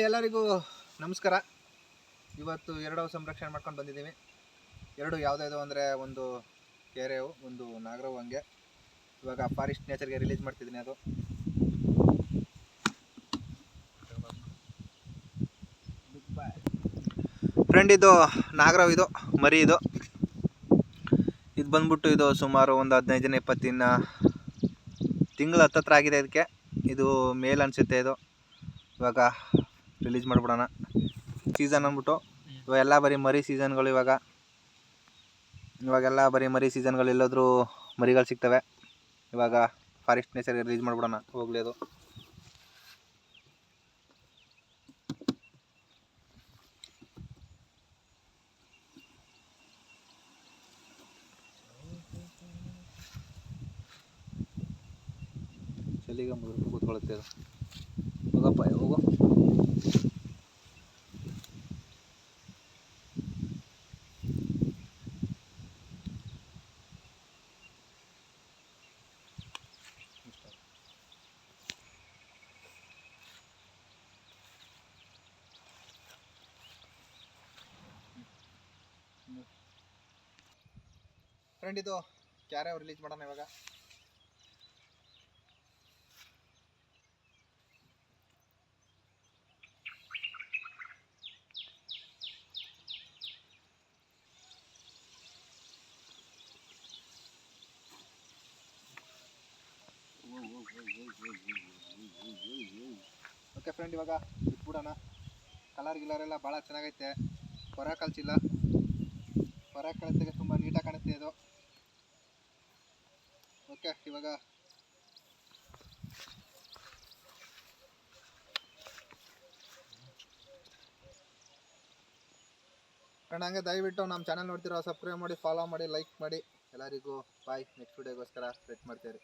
ಎಲ್ಲರಿಗೂ ನಮಸ್ಕಾರ. ಇವತ್ತು ಎರಡು ಸಂರಕ್ಷಣೆ ಮಾಡ್ಕೊಂಡು ಬಂದಿದ್ದೀವಿ. ಎರಡು ಯಾವುದಾದ್ರು ಅಂದರೆ ಒಂದು ಕೆರೆವು, ಒಂದು ನಾಗರವು. ಹಂಗೆ ಇವಾಗ ಫಾರೆಸ್ಟ್ ನೇಚರ್ಗೆ ರಿಲೀಸ್ ಮಾಡ್ತಿದ್ದೀನಿ. ಅದು ಫ್ರೆಂಡ್, ಇದು ನಾಗರವು, ಇದು ಮರಿ. ಇದು ಬಂದ್ಬಿಟ್ಟು ಇದು ಸುಮಾರು ಒಂದು 15 ದಿನ 20 ದಿನ ತಿಂಗಳು ಹತ್ತತ್ರ ಆಗಿದೆ ಇದಕ್ಕೆ. ಇದು ಮೇಲ್ ಅನಿಸುತ್ತೆ. ಇದು ಇವಾಗ ರಿಲೀಸ್ ಮಾಡಿಬಿಡೋಣ. ಸೀಸನ್ ಅಂದ್ಬಿಟ್ಟು ಇವಾಗೆಲ್ಲ ಬರೀ ಮರಿ ಸೀಸನ್ಗಳು. ಇವಾಗೆಲ್ಲ ಬರೀ ಮರಿ ಸೀಸನ್ಗಳು. ಎಲ್ಲಾದರೂ ಮರಿಗಳು ಸಿಗ್ತವೆ. ಇವಾಗ ಫಾರೆಸ್ಟ್ ನೇಚರ್ಗೆ ರಿಲೀಸ್ ಮಾಡಿಬಿಡೋಣ. ಹೋಗ್ಲಿ ಅದು. ಚಳಿಗೆ ಮುದುಕು ಕೂತ್ಕೊಳ್ಳುತ್ತೆ ಅದು. ಹೋಗಪ್ಪ, ಹೋಗೋ. ಫ್ರೆಂಡ್, ಇದು ಕ್ಯಾರೆ ರಿಲೀಸ್ ಮಾಡೋಣ ಇವಾಗ. ಓಕೆ ಫ್ರೆಂಡ್, ಇವಾಗ ಬಿಟ್ಬಿಡೋಣ. ಕಲರ್ ಗಿಲರೆಲ್ಲ ಭಾಳ ಚೆನ್ನಾಗೈತೆ. ಹೊರ ಕಲ್ಸಿಲ್ಲ. ಹೊರ ಕಳಿಸಿದಾಗ ತುಂಬ ನೀಟಾಗಿ ಕಾಣುತ್ತೆ ಇದು. ಓಕೆ, ಇವಾಗ ಫ್ರೆಂಡ್, ಹಂಗೆ ದಯವಿಟ್ಟು ನಮ್ಮ ಚಾನಲ್ ನೋಡ್ತಿರೋ ಸಬ್ಸ್ಕ್ರೈಬ್ ಮಾಡಿ, ಫಾಲೋ ಮಾಡಿ, ಲೈಕ್ ಮಾಡಿ. ಎಲ್ಲರಿಗೂ ಬಾಯ್. ನೆಕ್ಸ್ಟ್ ವಿಡಿಯೋಗೋಸ್ಕರ ವೇಟ್ ಮಾಡ್ತೀರಿ.